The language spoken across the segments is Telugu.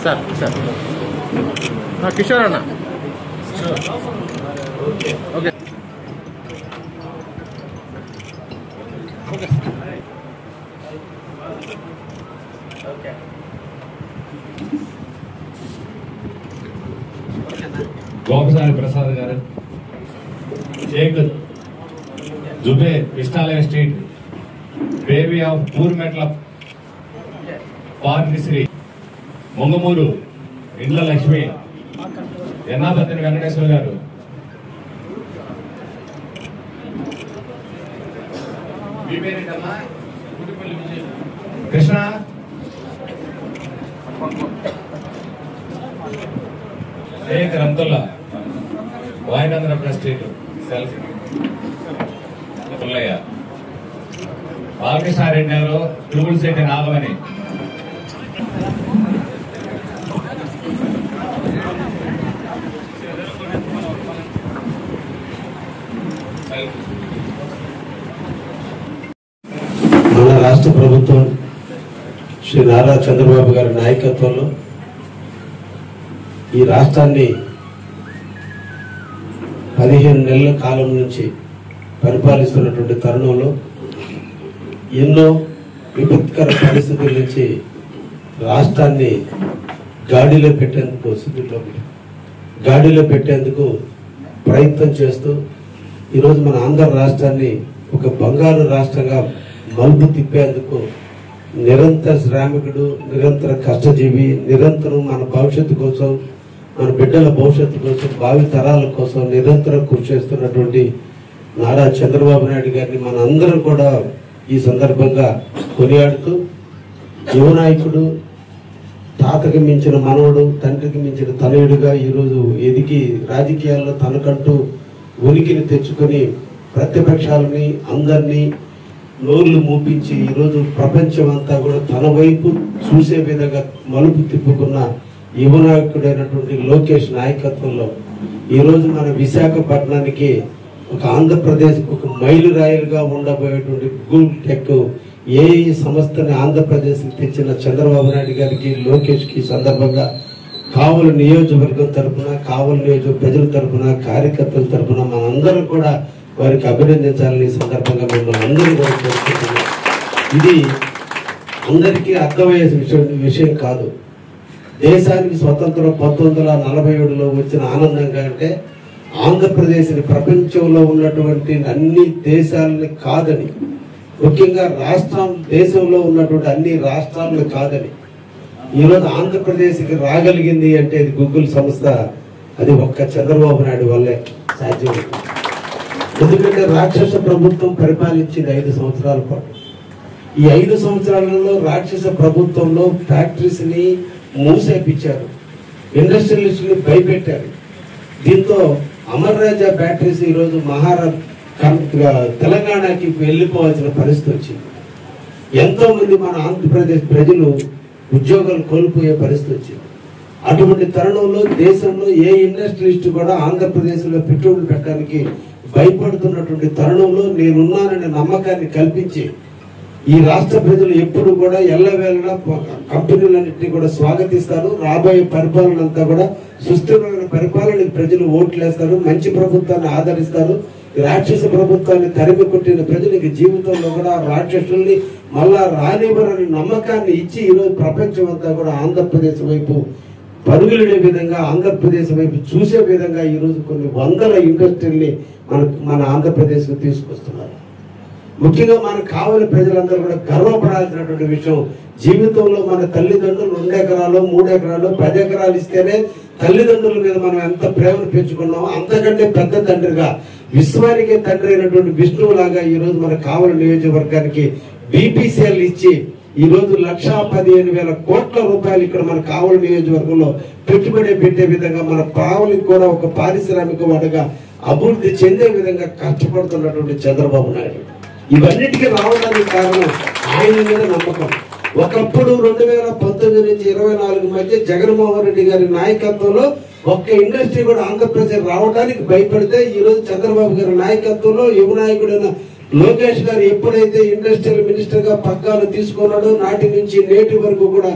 సార్ సార్ కిషోర్ అన్న ఓకే గోపసాని ప్రసాద్ గారు, షేక్ జుబే విష్ణాలయ స్ట్రీట్, బేబీ ఆఫ్ పూర్మెట్ల పార్నిశ్రీ, మొంగమూరు ఇండ్ల లక్ష్మి, ఎన్నాపతిని వెంకటేశ్వర గారు, కృష్ణ షేక్ రమ్తుల్లా, వాయినంద్ర స్ట్రీట్ సెల్ఫ్ పుల్లయ్య, బాలకృష్ణారెడ్డి గారు, తిరుమల శెట్టి నాగమణి, మన రాష్ట్ర ప్రభుత్వం శ్రీ నారా చంద్రబాబు గారి నాయకత్వంలో ఈ రాష్ట్రాన్ని 15 నెలల కాలం నుంచి పరిపాలిస్తున్నటువంటి తరుణంలో ఎన్నో విపత్కర పరిస్థితుల నుంచి రాష్ట్రాన్ని గాడిలో పెట్టేందుకు ప్రయత్నం చేస్తూ ఈరోజు మన ఆంధ్ర రాష్ట్రాన్ని ఒక బంగారు రాష్ట్రంగా మలుపు తిప్పేందుకు నిరంతర శ్రామికుడు, నిరంతర కష్టజీవి, నిరంతరం మన భవిష్యత్తు కోసం, మన బిడ్డల భవిష్యత్తు కోసం, భావి తరాల కోసం నిరంతరం కృషి చేస్తున్నటువంటి నారా చంద్రబాబు నాయుడు గారిని మన అందరం కూడా ఈ సందర్భంగా కొనియాడుతూ, యువ నాయకుడు, తాతకి మించిన మనవడు, తండ్రికి మించిన తనయుడుగా ఈరోజు ఎదిగి రాజకీయాల్లో తనకంటూ ఉనికిని తెచ్చుకొని ప్రతిపక్షాలని అందరినీ నోర్లు మూపించి ఈరోజు ప్రపంచం అంతా కూడా తన వైపు చూసే విధంగా మలుపు తిప్పుకున్న యువ నాయకుడైనటువంటి లోకేష్ నాయకత్వంలో ఈరోజు మన విశాఖపట్నానికి ఒక ఆంధ్రప్రదేశ్ ఒక మైలురాయిలుగా ఉండబోయేటువంటి గూగుల్ టెక్ ఏఐ సంస్థని ఆంధ్రప్రదేశ్కి తెచ్చిన చంద్రబాబు నాయుడు గారికి, లోకేష్కి సందర్భంగా కావలి నియోజకవర్గం తరఫున, కావలి నియోజక ప్రజల తరఫున, కార్యకర్తల తరఫున మనందరం కూడా వారికి అభినందించాలని సందర్భంగా మిమ్మల్ని అందరూ కూడా కోరుకుంటున్నాం. ఇది అందరికీ అర్థమయ్యే విషయం కాదు. దేశానికి స్వతంత్రం 1947లో వచ్చిన ఆనందంగా అంటే ఆంధ్రప్రదేశ్ని ప్రపంచంలో ఉన్నటువంటి అన్ని దేశాలని కాదని, ముఖ్యంగా రాష్ట్రం దేశంలో ఉన్నటువంటి అన్ని రాష్ట్రాలను కాదని ఈరోజు ఆంధ్రప్రదేశ్కి రాగలిగింది అంటే ఇది గూగుల్ సంస్థ, అది ఒక్క చంద్రబాబు నాయుడు వల్లే సాధ్యమైంది. ఎందుకంటే రాక్షస ప్రభుత్వం పరిపాలించింది 5 సంవత్సరాల పాటు. ఈ 5 సంవత్సరాలలో రాక్షస ప్రభుత్వంలో ఫ్యాక్టరీస్ ని మూసేపించారు, ఇండస్ట్రియలిస్ట్ ని భయపెట్టారు. దీంతో అమర్ రాజా బ్యాటరీస్ ఈరోజు తెలంగాణకి వెళ్ళిపోవాల్సిన పరిస్థితి వచ్చింది. ఎంతో మంది మన ఆంధ్రప్రదేశ్ ప్రజలు ఉద్యోగాలు కోల్పోయే పరిస్థితి వచ్చింది. అటువంటి తరుణంలో దేశంలో ఏ ఇండస్ట్రియలిస్ట్ కూడా ఆంధ్రప్రదేశ్ లో పెట్టుబడులు పెట్టడానికి భయపడుతున్నటువంటి తరుణంలో నేనున్నాననే నమ్మకాన్ని కల్పించి ఈ రాష్ట్ర ప్రజలు ఎప్పుడు కూడా ఎల్లవేళలా కంపెనీలన్నింటినీ కూడా స్వాగతిస్తారు. రాబోయే పరిపాలన అంతా కూడా సుస్థిరమైన పరిపాలనకి ప్రజలు ఓట్లేస్తారు, మంచి ప్రభుత్వాన్ని ఆదరిస్తారు. రాక్షస ప్రభుత్వాన్ని తరిమి కొట్టిన ప్రజలకి జీవితంలో కూడా రాక్షసుల్ని మళ్ళా రానివ్వరని నమ్మకాన్ని ఇచ్చి ఈరోజు ప్రపంచం అంతా కూడా ఆంధ్రప్రదేశ్ వైపు పరుగులనే విధంగా, ఆంధ్రప్రదేశ్ వైపు చూసే విధంగా ఈరోజు కొన్ని వందల ఇండస్ట్రీల్ని మన ఆంధ్రప్రదేశ్కు తీసుకొస్తున్నారు. ముఖ్యంగా మనకు కావలి ప్రజలందరూ కూడా గర్వపడాల్సినటువంటి విషయం, జీవితంలో మన తల్లిదండ్రులు 2 ఎకరాలు 3 ఎకరాలు 10 ఎకరాలు ఇస్తేనే తల్లిదండ్రుల మీద మనం ఎంత ప్రేమను పెంచుకున్నామో అంతకంటే పెద్ద తండ్రిగా, విశ్వానికే తండ్రి అయినటువంటి విష్ణువు లాగా ఈరోజు మన కావలి నియోజకవర్గానికి బీపీసీఎల్ ఇచ్చి ఈరోజు 1,15,000 కోట్ల రూపాయలు ఇక్కడ మన కావలి నియోజకవర్గంలో పెట్టుబడి పెట్టే విధంగా మన కావలికి కూడా ఒక పారిశ్రామిక వాడగా అభివృద్ధి చెందే విధంగా కష్టపడుతున్నటువంటి చంద్రబాబు నాయుడు. ఇవన్నిటికీ రావడానికి కారణం ఆయన మీద నమ్మకం. ఒకప్పుడు 2019 నుంచి 24 మధ్య జగన్మోహన్ రెడ్డి గారి నాయకత్వంలో ఒక్క ఇండస్ట్రీ కూడా ఆంధ్రప్రదేశ్ రావడానికి భయపడితే ఈరోజు చంద్రబాబు గారి నాయకత్వంలో యువ నాయకుడైన లోకేష్ గారు ఎప్పుడైతే ఇండస్ట్రియల్ మినిస్టర్ గా పగ్గాలు తీసుకున్నాడో నాటి నుంచి నేటి వరకు కూడా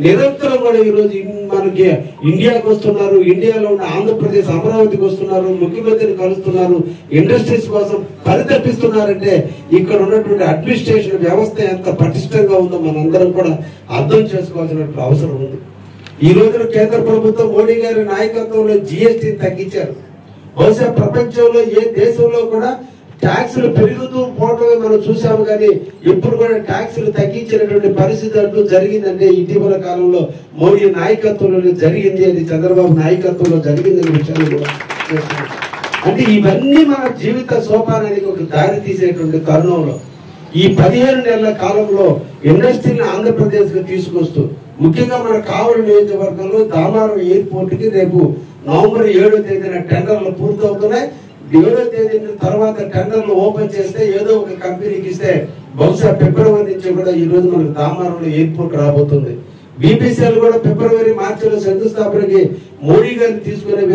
నిరంతరం కూడా ఈరోజు మనకి ఇండియాకి వస్తున్నారు, ఇండియాలో ఉన్న ఆంధ్రప్రదేశ్ అమరావతికి వస్తున్నారు, ముఖ్యమంత్రిని కలుస్తున్నారు, ఇండస్ట్రీస్ కోసం పరితపిస్తున్నారంటే ఇక్కడ ఉన్నటువంటి అడ్మినిస్ట్రేషన్ వ్యవస్థ ఎంత పటిష్టంగా ఉందో మనందరం కూడా అర్థం చేసుకోవాల్సిన అవసరం ఉంది. ఈ రోజున కేంద్ర ప్రభుత్వం మోడీ గారి నాయకత్వంలో జిఎస్టీని తగ్గించారు. బహుశా ప్రపంచంలో ఏ దేశంలో కూడా ట్యాక్సులు పెరుగుతూ పోవటమే మనం చూసాము, కానీ ఇప్పుడు కూడా ట్యాక్సులు తగ్గించినటువంటి పరిస్థితి అంటూ జరిగిందంటే ఇటీవల కాలంలో మోడీ నాయకత్వంలో జరిగింది, అది చంద్రబాబు నాయకత్వంలో జరిగిందనే విషయాన్ని కూడా అంటే ఇవన్నీ మన జీవిత సోపానానికి ఒక దారి తీసేటువంటి తరుణంలో ఈ 15 నెలల కాలంలో ఇండస్ట్రీని ఆంధ్రప్రదేశ్ కు తీసుకొస్తూ ముఖ్యంగా మన కావలి నియోజకవర్గంలో దామారం ఎయిర్పోర్ట్ కి రేపు నవంబర్ 7వ తేదీన టెండర్లు పూర్తవుతున్నాయి. 7వ తేదీ తర్వాత టెండర్లు ఓపెన్ చేస్తే ఏదో ఒక కంపెనీకి ఇస్తే బహుశా ఫిబ్రవరి నుంచి కూడా ఈ రోజు మనకు దామారంలో ఎయిర్పోర్ట్ రాబోతుంది. బీపీసీఎల్ కూడా ఫిబ్రవరి మార్చిలో శంకుస్థాపనకి మోడీ గారిని తీసుకునే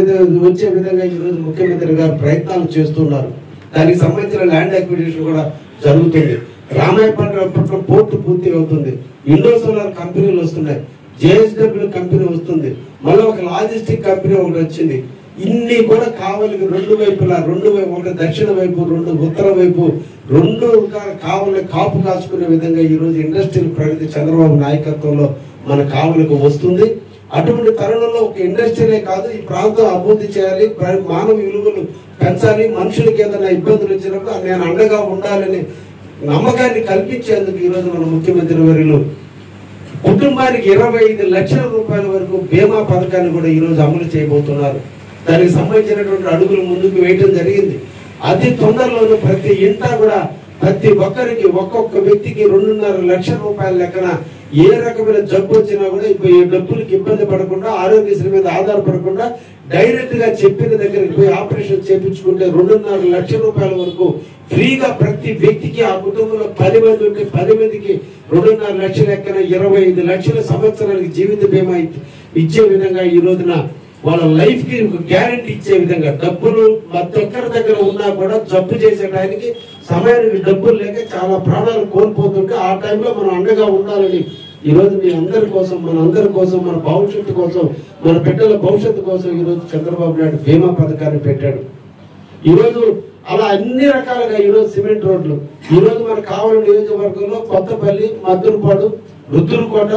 వచ్చే విధంగా ఈ రోజు ముఖ్యమంత్రి గారు ప్రయత్నాలు చేస్తున్నారు. దానికి సంబంధించిన ల్యాండ్ అక్విజిషన్ కూడా జరుగుతుంది. రామాయపట్నం పోర్టు పూర్తి అవుతుంది. ఇండో సోలార్ కంపెనీలు వస్తున్నాయి, జేఎస్డబ్ల్యూ కంపెనీ వస్తుంది, మళ్ళీ ఒక లాజిస్టిక్ కంపెనీ ఒకటి వచ్చింది. ఇన్ని కూడా కావలికి రెండు వైపులా ఒకటి దక్షిణ వైపు, రెండు ఉత్తర వైపు, రెండు కావలి కాపు కాచుకునే విధంగా ఈ రోజు ఇండస్ట్రియల్ ప్రగతి చంద్రబాబు నాయకత్వంలో మన కావలికి వస్తుంది. అటువంటి తరుణంలో ఒక ఇండస్ట్రీలే కాదు, ఈ ప్రాంతం అభివృద్ధి చేయాలి, మానవ విలువలు పెంచాలి, మనుషులకి ఏదైనా ఇబ్బందులు వచ్చినప్పుడు నేను అండగా ఉండాలని నమ్మకాన్ని కల్పించేందుకు ఈ రోజు మన ముఖ్యమంత్రి వర్యులు కుటుంబానికి 25 లక్షల రూపాయల వరకు బీమా పథకాన్ని కూడా ఈ రోజు అమలు చేయబోతున్నారు. దానికి సంబంధించినటువంటి అడుగులు ముందుకు వేయడం జరిగింది. అతి తొందరలోనూ ప్రతి ఇంటా కూడా ప్రతి ఒక్కరికి ఒక్కొక్క వ్యక్తికి 2.5 లక్షల రూపాయల లెక్కన ఏ రకమైన జబ్బు వచ్చినా కూడా ఇప్పుడు ఈ డబ్బులకి ఇబ్బంది పడకుండా, ఆరోగ్యశ్రీ మీద ఆధారపడకుండా డైరెక్ట్ గా చెప్పిన దగ్గరికి పోయి ఆపరేషన్ చేయించుకుంటే 2.5 లక్షల రూపాయల వరకు ఫ్రీగా ప్రతి వ్యక్తికి, ఆ కుటుంబంలో 10 మంది ఉంటే 10 మందికి 2.5 లక్షల లెక్కన 25 లక్షల సంవత్సరానికి జీవిత బీమా ఇచ్చే విధంగా ఈ రోజున వాళ్ళ లైఫ్ కి ఒక గ్యారంటీ ఇచ్చే విధంగా డబ్బులు ప్రతి ఒక్కరి దగ్గర ఉన్నా కూడా జబ్బు చేసే టైంకి సమయానికి డబ్బులు లేక చాలా ప్రాణాలు కోల్పోతుంటే ఆ టైంలో మనం అండగా ఉండాలని ఈ రోజు మీ అందరి కోసం, మన అందరి కోసం, మన భవిష్యత్తు కోసం, మన బిడ్డల భవిష్యత్తు కోసం ఈ రోజు చంద్రబాబు నాయుడు బీమా పథకాన్ని పెట్టాడు. ఈ రోజు అలా అన్ని రకాలుగా ఈ రోజు సిమెంట్ రోడ్లు ఈ రోజు మన కావలి నియోజకవర్గంలో కొత్తపల్లి, మద్దూరుపాడు, రుద్దురుకోట,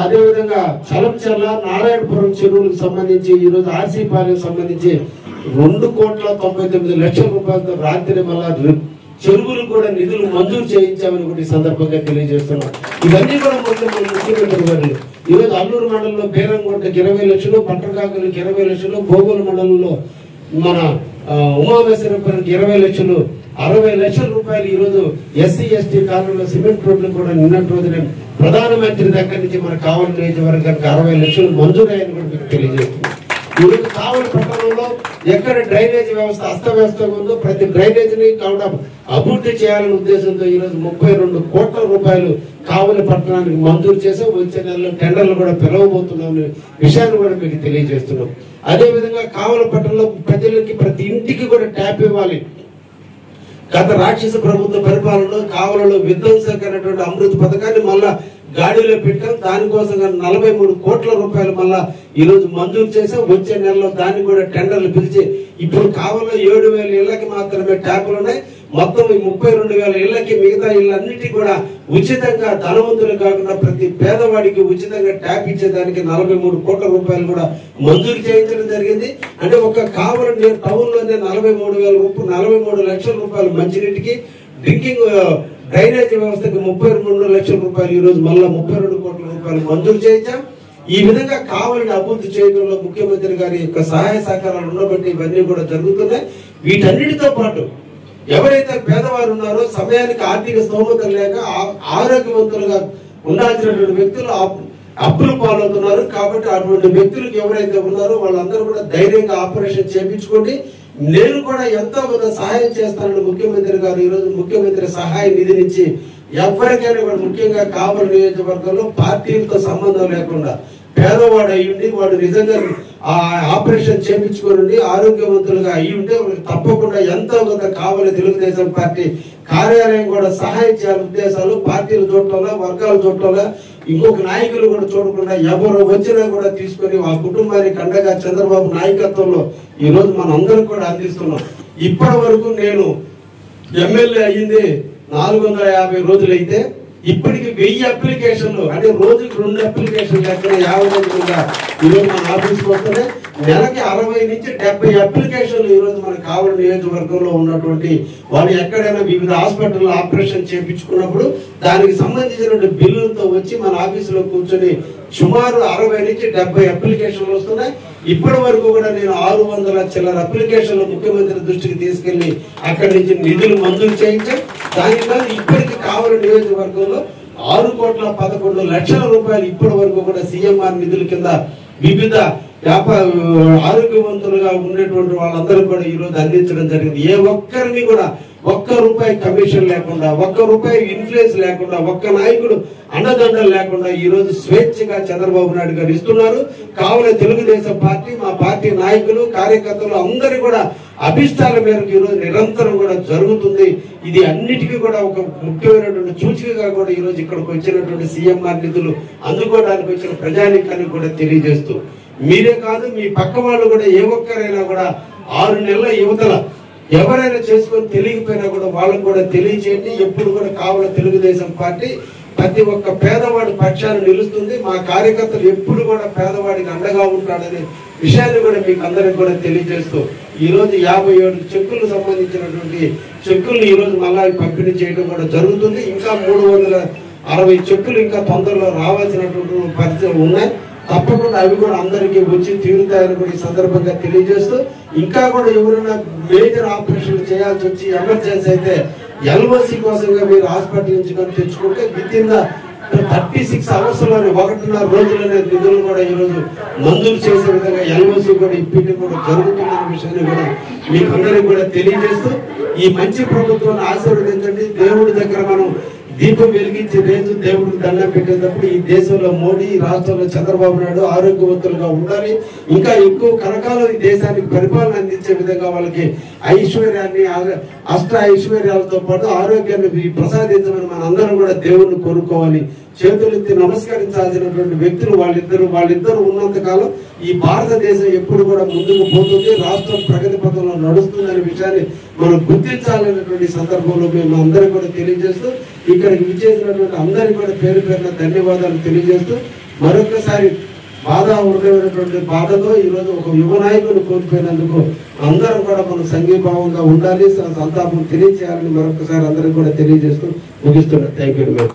అదేవిధంగా చలంచెర్ల, నారాయణపురం చెరువులకు సంబంధించి ఈ రోజు ఆర్సీ పాలెం సంబంధించి 2,99 లక్షల రూపాయలతో రాత్రి మళ్ళా చెరువులు కూడా నిధులు మంజూరు చేయించామని కూడా ఈ సందర్భంగా తెలియజేస్తున్నాం. ఇవన్నీ కూడా ముఖ్యమంత్రి గారు ఈ రోజు అల్లూరు మండలంలో బేరంగుంటకి 20 లక్షలు, పట్టకాకులకి 20 లక్షలు, భోగోలు మండలంలో మన ఉమామేశ్వరపురంకి 20 లక్షలు, 60 లక్షల రూపాయలు ఈ రోజు ఎస్సీ ఎస్టీ కాలంలో సిమెంట్ రోడ్లు కూడా నిన్నటి రోజున ప్రధానమంత్రి దగ్గర నుంచి మన కావలి నియోజకవర్గానికి 60 లక్షలు మంజూరయ్యని కూడా మీకు తెలియజేస్తున్నాం. ఈ రోజు కావలి పట్టణంలో ఎక్కడ డ్రైనేజ్ వ్యవస్థ అస్తవ్యవస్థగా ఉందో ప్రతి డ్రైనేజీని కావడం అభివృద్ధి చేయాలనే ఉద్దేశంతో ఈ రోజు 32 కోట్ల రూపాయలు కావలి పట్టణానికి మంజూరు చేసి వచ్చే నెలలో టెండర్లు కూడా పిలవబోతున్నాం విషయాన్ని కూడా మీకు తెలియజేస్తున్నాం. అదే విధంగా కావలి పట్టణంలో ప్రజలకి ప్రతి ఇంటికి కూడా ట్యాప్ ఇవ్వాలి. గత రాక్షస ప్రభుత్వ పరిపాలనలో కావలలో విధ్వంసకరమైనటువంటి అమృత పథకాన్ని మళ్ళా గాడిలో పెట్టాం. దానికోసం 43 కోట్ల రూపాయలు మళ్ళా ఈ రోజు మంజూరు చేసాం. వచ్చే నెలలో దాన్ని కూడా టెండర్లు పిలిచి ఇప్పుడు కావలలో 7,000 ఇళ్లకి మాత్రమే ట్యాపులు ఉన్నాయి. మొత్తం 32,000 ఇళ్లకి, మిగతా ఇళ్ళన్నిటికీ కూడా ఉచితంగా ధనవంతులు కాకుండా ప్రతి పేదవాడికి ఉచితంగా ట్యాప్ ఇచ్చేదానికి 43 కోట్ల రూపాయలు కూడా మంజూరు చేయించడం జరిగింది. అంటే ఒక కావలి టౌన్ లోనే 43 లక్షల రూపాయలు మంచినీటికి, డ్రింకింగ్ డ్రైనేజ్ వ్యవస్థకి 33 లక్షల రూపాయలు ఈ రోజు మళ్ళా 32 కోట్ల రూపాయలు మంజూరు చేయించాం. ఈ విధంగా కావలిని అభివృద్ధి చేయడంలో ముఖ్యమంత్రి గారి యొక్క సహాయ సహకారాలు ఉండబట్టి ఇవన్నీ కూడా జరుగుతున్నాయి. వీటన్నిటితో పాటు ఎవరైతే పేదవారు ఉన్నారో, సమయానికి ఆర్థిక స్తోమత లేక ఆరోగ్యవంతులుగా ఉండాల్సినటువంటి వ్యక్తులు అప్పులు పాలవుతున్నారు. కాబట్టి అటువంటి వ్యక్తులకు ఎవరైతే ఉన్నారో వాళ్ళందరూ కూడా ధైర్యంగా ఆపరేషన్ చేయించుకోండి. నేను కూడా ఎంతో కొంత సహాయం చేస్తానని ముఖ్యమంత్రి గారు ఈ రోజు ముఖ్యమంత్రి సహాయ నిధి నుంచి ఎవరికైనా కూడా ముఖ్యంగా కావలి నియోజకవర్గంలో పార్టీలతో సంబంధం లేకుండా పేదవాడు అయ్యుండి వాడు నిజంగా ఆ ఆపరేషన్ చేయించుకోనండి ఆరోగ్యవంతులుగా అయ్యి ఉంటే వాళ్ళకి తప్పకుండా ఎంతో కొంత కావాలి తెలుగుదేశం పార్టీ కార్యాలయం కూడా సహాయం చేయాలని ఉద్దేశాలు పార్టీలు చూడటంలో వర్గాలు చూడటంలో ఇంకొక నాయకులు కూడా చూడకుండా ఎవరు వచ్చినా కూడా తీసుకొని ఆ కుటుంబానికి అండగా చంద్రబాబు నాయకత్వంలో ఈ రోజు మనం అందరం కూడా అందిస్తున్నాం. ఇప్పటి వరకు నేను ఎమ్మెల్యే అయ్యింది 450 రోజులైతే ఇప్పటికి 1000 అప్లికేషన్లు అంటే రోజుకి 2 అప్లికేషన్లు లెక్కన 50 రోజులుగా ఈరోజు మన ఆఫీస్కి వస్తున్నాయి. నెలకి 60 నుంచి 70 అప్లికేషన్లు ఈ రోజు మన కావలి నియోజకవర్గంలో ఉన్నటువంటి వాళ్ళు ఎక్కడైనా వివిధ హాస్పిటల్లో ఆపరేషన్ చేయించుకున్నప్పుడు దానికి సంబంధించినటువంటి బిల్లులతో వచ్చి మన ఆఫీసులో కూర్చొని సుమారు 60 నుంచి 70 అప్లికేషన్లు వస్తున్నాయి. ఇప్పటి వరకు కూడా నేను 600 చిల్లర అప్లికేషన్లు ముఖ్యమంత్రి దృష్టికి తీసుకెళ్లి అక్కడి నుంచి నిధులు మంజూరు చేయించాం. దానిలో ఇప్పటికి కావలి నియోజకవర్గంలో 6,11,00,000 రూపాయలు ఇప్పటి వరకు కూడా సీఎంఆర్ నిధుల కింద వివిధ ఆరోగ్యవంతులుగా ఉండేటువంటి వాళ్ళందరూ కూడా ఈ రోజు అందించడం జరిగింది. ఏ ఒక్కరిని కూడా ఒక్క రూపాయి కమిషన్ లేకుండా, ఒక్క రూపాయి ఇన్ఫ్లుయెన్స్ లేకుండా, ఒక్క నాయకుడు అండదండలు లేకుండా ఈ రోజు స్వేచ్ఛగా చంద్రబాబు నాయుడు గారు ఇస్తున్నారు. కావున తెలుగుదేశం పార్టీ మా పార్టీ నాయకులు కార్యకర్తలు అందరూ కూడా అభిష్టాల మేరకు ఈ రోజు నిరంతరం కూడా జరుగుతుంది. ఇది అన్నిటికీ కూడా ఒక ముఖ్యమైనటువంటి సూచికగా కూడా ఈ రోజు ఇక్కడికి వచ్చినటువంటి సీఎంఆర్ నిధులు అందుకోవడానికి వచ్చిన ప్రజానీకానికి కూడా తెలియజేస్తూ మీరే కాదు మీ పక్క వాళ్ళు కూడా ఏ ఒక్కరైనా కూడా 6 నెలల యువతల ఎవరైనా చేసుకొని తెలియకపోయినా కూడా వాళ్ళకు కూడా తెలియచేయండి. ఎప్పుడు కూడా కావాల తెలుగుదేశం పార్టీ ప్రతి ఒక్క పేదవాడి పక్షాన్ని నిలుస్తుంది. మా కార్యకర్తలు ఎప్పుడు కూడా పేదవాడికి అండగా ఉంటాడనే విషయాన్ని కూడా మీకు అందరికి కూడా తెలియజేస్తూ ఈ రోజు 57 చెక్కులకు సంబంధించినటువంటి చెక్కులు ఈ రోజు మళ్ళా పంపిణీ చేయడం కూడా జరుగుతుంది. ఇంకా 360 చెక్కులు ఇంకా తొందరలో రావాల్సినటువంటి పరిస్థితులు ఉన్నాయి. తప్పకుండా అవి కూడా అందరికీ వచ్చి తీరుతాయని కూడా ఈ సందర్భంగా తెలియజేస్తూ ఇంకా కూడా ఎవరైనా మేజర్ ఆపరేషన్ చేయాల్సి వచ్చి ఎమర్జెన్సీ అయితే ఎల్ఓసి కోసంగా మీరు హాస్పిటల్ నుంచి కానీ తెచ్చుకుంటే విత్ ఇన్ 36 అవర్స్ లోనే 1.5 రోజులనే నిధులు కూడా ఈ రోజు మంజూరు చేసే విధంగా ఎల్ఓసి కూడా ఇప్పటికీ కూడా జరుగుతున్న విషయాన్ని కూడా మీకు అందరికీ కూడా తెలియజేస్తూ ఈ మంచి ప్రభుత్వాన్ని ఆశీర్వదించండి. దేవుడి దగ్గర మనం దీపం వెలిగించే రోజు దేవుడికి దండం పెట్టేటప్పుడు ఈ దేశంలో మోడీ రాష్ట్రంలో చంద్రబాబు నాయుడు ఆరోగ్యవంతులుగా ఉండాలి. ఇంకా ఎక్కువ కనకాలం ఈ దేశానికి పరిపాలన అందించే విధంగా వాళ్ళకి ఐశ్వర్యాన్ని అష్ట ఐశ్వర్యాలతో పాటు ఆరోగ్యాన్ని ప్రసాదించమని మన అందరం కూడా దేవుణ్ణి కోరుకోవాలి. చేతులెత్తి నమస్కరించాల్సినటువంటి వ్యక్తులు వాళ్ళిద్దరు ఉన్నంత కాలం ఈ భారతదేశం ఎప్పుడు కూడా ముందుకు పోతుంది, రాష్ట్రం ప్రగతి పథంలో నడుస్తుందనే విషయాన్ని మనం గుర్తించాలనేటువంటి సందర్భంలో మేము అందరూ కూడా తెలియజేస్తూ ఇక్కడికి విచ్చేసినటువంటి అందరికీ కూడా పేరు పేరున ధన్యవాదాలు తెలియజేస్తూ మరొకసారి హృదయమైనటువంటి బాధతో ఈ రోజు ఒక యువ నాయకుని కోల్పోయినందుకు అందరం కూడా మనం సంఘీభావంగా ఉండాలి, సంతాపం తెలియజేయాలని మరొకసారి అందరికి కూడా తెలియజేస్తూ ముగిస్తున్నాం. Thank you.